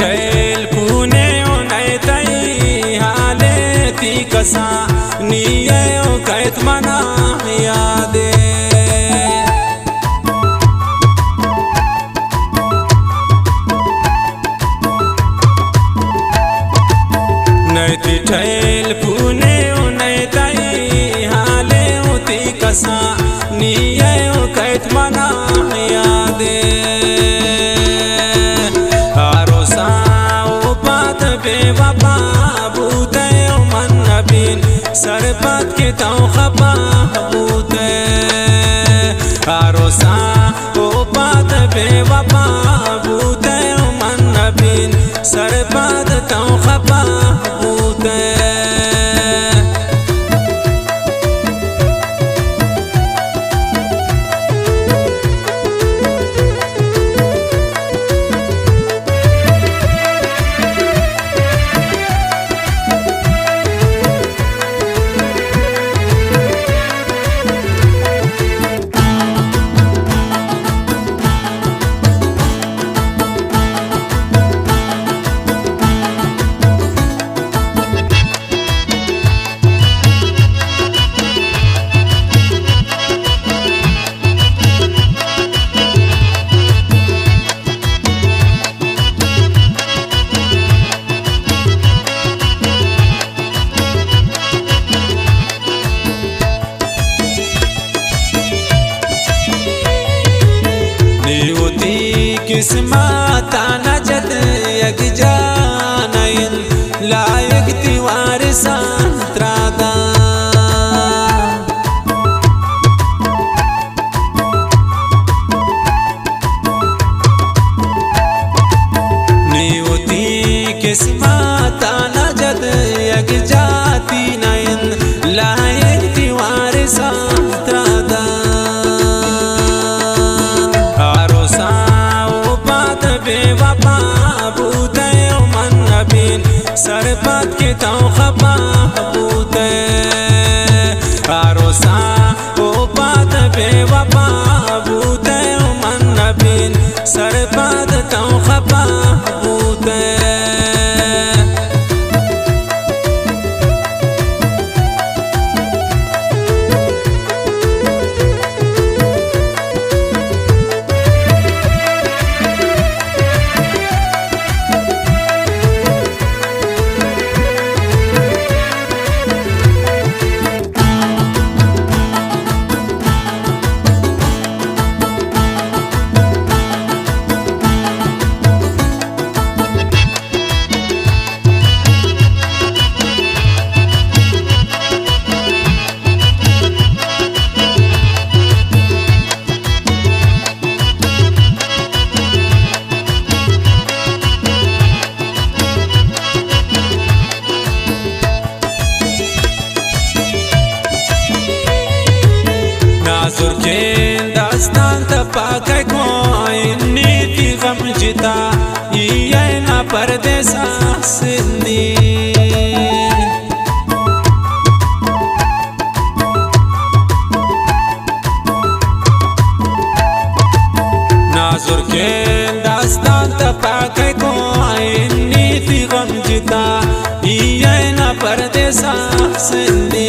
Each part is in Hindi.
ठेल पुणे नैतई हालेती कसा निये कैत मना यादे नैती ठेल पुणे नैतई हालेती कसा निये कैत मना यादे बेवफा बूते मन नबीन सरपत के तो खफा बूते आरोसा ओ बात बेवफा बूते मन नबीन सरपत तो खफा बूते किस्मत नजत यक जानइन लायक तिवार संत्रादा नियुति किस्मत नजत यक जाति नयन लायक तिवार संत्रादा बेवफा बूते मन नबीन सरपत के तो खफा बूते आरोसा ओ बात बेवफा बूते मन नबीन सरपत तो खफा बूते सुर्खेन दास्तान तपाके कोई नीति गम जिता ये ना परदेसा सिंधी ना सुर्खेन दास्तान तपाके कोई नीति गम जिता ये ना परदेसा सिंधी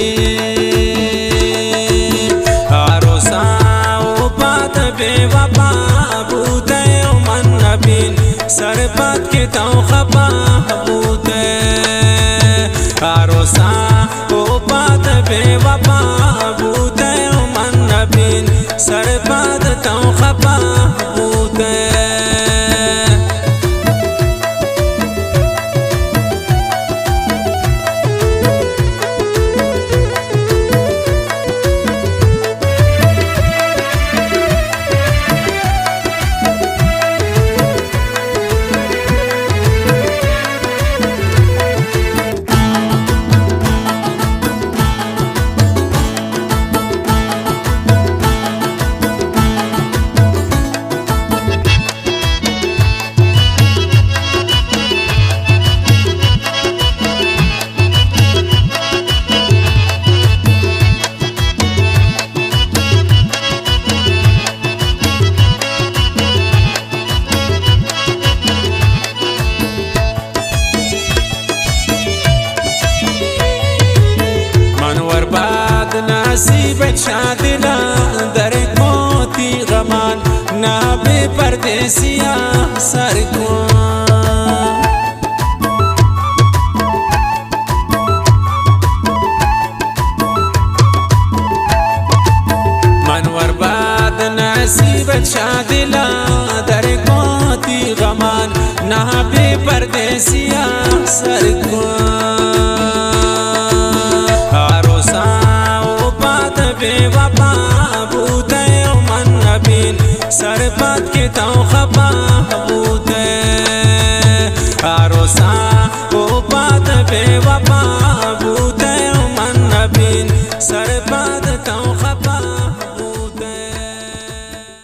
सरबत के तो खपा बूते आरोसा ओ बात बेवफा बूते मन नबीन सरबत तो खपा बूते नसीब शादिला दर कोती गमान ना बे परदेसिया सर को मनवर बाद नसीब शादिला दर कोती गमान ना बे परदेसिया सर को बेवफा बूते मन नबीन सरबत के तो खपा बूते आरोसा ओ बात बेवफा बूते मन नबीन सरबत तो खपा